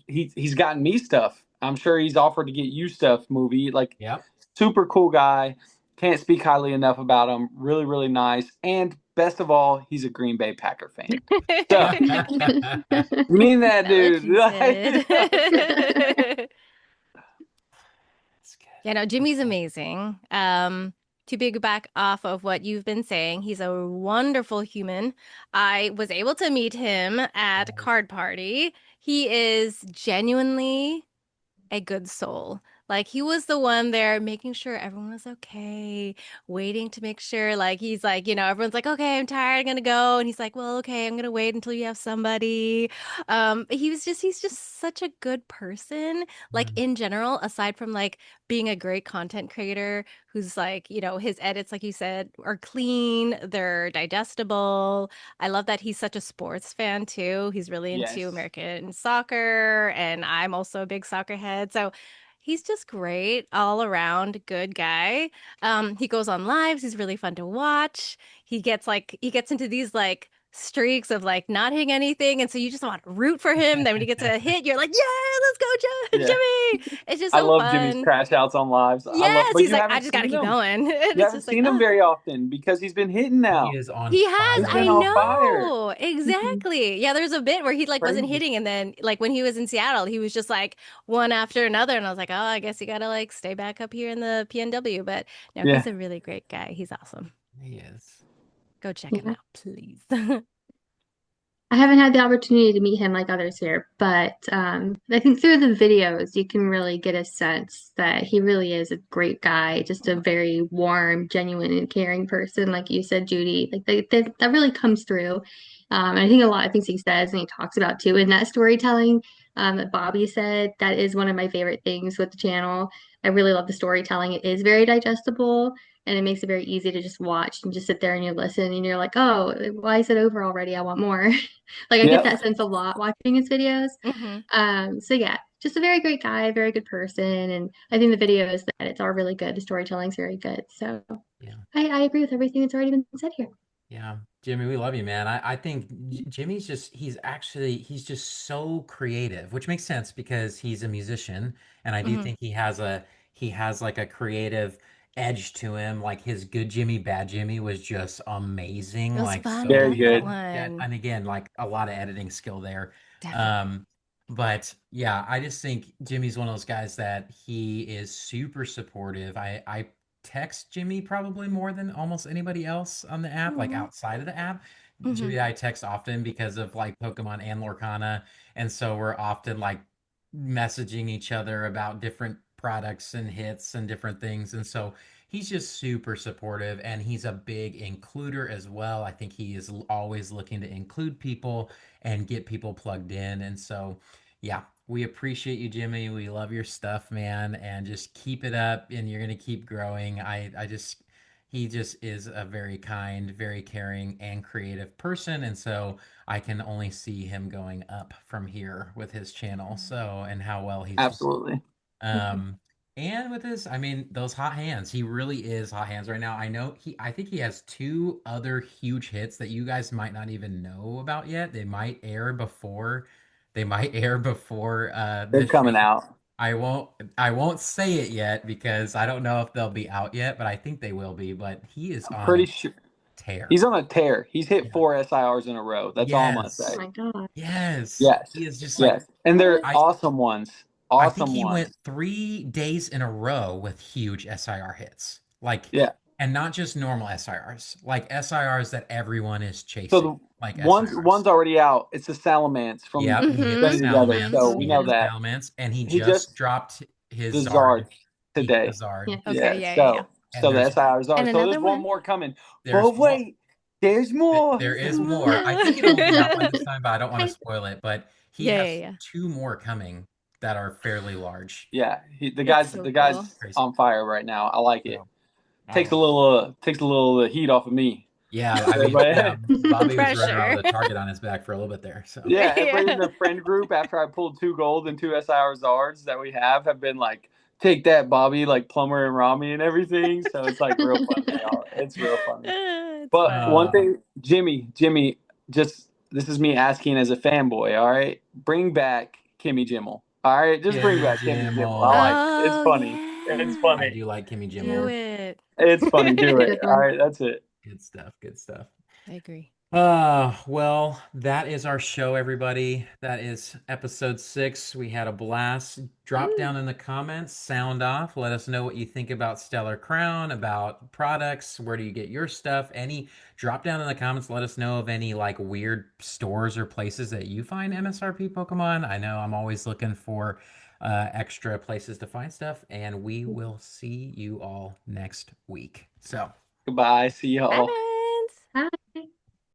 He's gotten me stuff. I'm sure he's offered to get you stuff. Movie like Yep. super cool guy. Can't speak highly enough about him. Really, really nice. And best of all, he's a Green Bay Packer fan. So mean that, That what dude. you said. That's good. Yeah, no, Good Jimmy's stuff. amazing. To piggyback off of what you've been saying, he's a wonderful human. I was able to meet him at Nice. Card Party. He is genuinely a good soul. Like he was the one there making sure everyone was okay, waiting to make sure like he's like, everyone's like, "Okay, I'm tired, I'm gonna go." And he's like, "Well, okay, I'm gonna wait until you have somebody." He's just such a good person. Like Mm. in general, aside from like being a great content creator who's like, his edits like you said are clean, they're digestible. I love that he's such a sports fan too. He's really into Yes. American soccer, and I'm also a big soccer head. So he's just great, all around good guy. He goes on lives. He's really fun to watch. He gets into these like streaks of like not hitting anything, and so you just want to root for him. Then when he gets a hit, you're like, yeah, let's go, Yeah. Jimmy. It's just I so love Jimmy's fun. crash outs on lives. I love, Yes, but he's you like, I haven't just got to seen keep him. going. And You it's haven't just like, seen him oh. very often because he's been hitting He now. is on He has, He's fire been I right on now. fire. know. Exactly. Yeah, there's a bit where he like wasn't Crazy. hitting and then like when he was in Seattle, he was just like one after another and I was like, "Oh, I guess you got to like stay back up here in the PNW." But no, he's Yeah. a really great guy. He's awesome. He is. Go check him Yeah. out, please. I haven't had the opportunity to meet him like others here, but I think through the videos you can really get a sense that he really is a great guy, just a very warm, genuine, and caring person, like you said, Judy. Like that really comes through. And I think a lot of things he says and he talks about too in that storytelling that Bobby said, that is one of my favorite things with the channel. I really love the storytelling. It is very digestible and it makes it very easy to just watch and just sit there and you listen and you're like, oh, why is it over already? I want more. Like I get Yep. that sense a lot watching his videos. Hmm. So yeah, just a very great guy, very good person, and I think the videos, the edits are really good. The storytelling's very good. So Yeah. I agree with everything that's already been said here. Yeah. Jimmy, we love you, man. I think Jimmy's he's just so creative, which makes sense because he's a musician, and I do Hmm. think he has like a creative edge to him. Like his Good Jimmy, Bad Jimmy was just It amazing, was like fun to Very so get that good. yeah, one. and again, like a lot of editing skill there. Definitely. Um, but yeah, I just think Jimmy's one of those guys that he is super supportive. I text Jimmy probably more than almost anybody else on the app, like Hmm. outside of the app. Hmm. Jimmy and I text often because of like Pokemon and Lorcana, and so we're often like messaging each other about different products and hits and different things. And so he's just super supportive and he's a big includer as well. I think he is always looking to include people and get people plugged in. And so, yeah, we appreciate you, Jimmy. We love your stuff, man, and just keep it up and you're going to keep growing. He just is a very kind, very caring, and creative person. And so I can only see him going up from here with his channel. So, and how well he's doing. Absolutely. Hmm. Um, and with this, I mean, those hot hands, he really is hot hands right now. I think he has two other huge hits that you guys might not even know about yet. They might air before They're this coming show. out. I won't say it yet because I don't know if they'll be out yet, but I think they will be. But he is I'm on pretty a sure tear. he's on a tear. He's hit Yeah. 4 SIRs in a row. That's all I'm gonna Oh say. Yes. my God. Yes. Yes. He is just like Yes. And they're What? I awesome ones. I think Awesome he went ones. 3 days in a row with huge SIR hits. Like, Yeah. and not just normal SIRs, like SIRs that everyone is So chasing, the like one's SIRs. already out. It's the Salamence from Yep, he hit the Hmm. Spending Together. Oh, Salamence. So we He know hit okay. the that. Salamence, and he He just just dropped his the Zard. Zard He hit the today. Zard. Yeah. Okay. Yeah. Yeah. Yeah. Yeah. So And the SIRs are. And So there's another one one. more coming. there's But more. wait, there's more. There There's is more. I think it'll be out by this time, but I don't want to I, spoil it. But he Yeah. Yeah. has Yeah. two more coming that are fairly large. Yeah. That's so The cool. guy's Crazy. on fire right now. I like it. So I love it. Takes a little heat off of me. Yeah, I mean, yeah, Everybody, Bobby was running around Pressure. with a target on his back for a little bit there. So yeah, everybody in Yeah. the friend group after I pulled 2 gold and 2 SIR Zards that we have been like, take that, Bobby, like Plumber and Rami and everything. So it's like real funny, y'all. It's real funny. It's But funny. one uh thing, Jimmy, just this is me asking as a fanboy. All right, bring back Kimmy Jimmel. All right, just bring Kimmy back Kimmy Jimmel. I Jimmel. like it. It's Oh, funny. It's I yeah. funny. do like Kimmy Do Jimmel. it. It's funny. Do it's a it. good All one. right, that's it. Good stuff. Good stuff. I agree. Well, that is our show, everybody. That is episode 6. We had a blast. Drop Woo. down in the comments, sound off. Let us know what you think about Stellar Crown, about products. Where do you get your stuff? Drop down in the comments. Let us know of any like weird stores or places that you find MSRP Pokemon. I know I'm always looking for extra places to find stuff, and we will see you all next week. So. Goodbye. See Bye y'all. bye.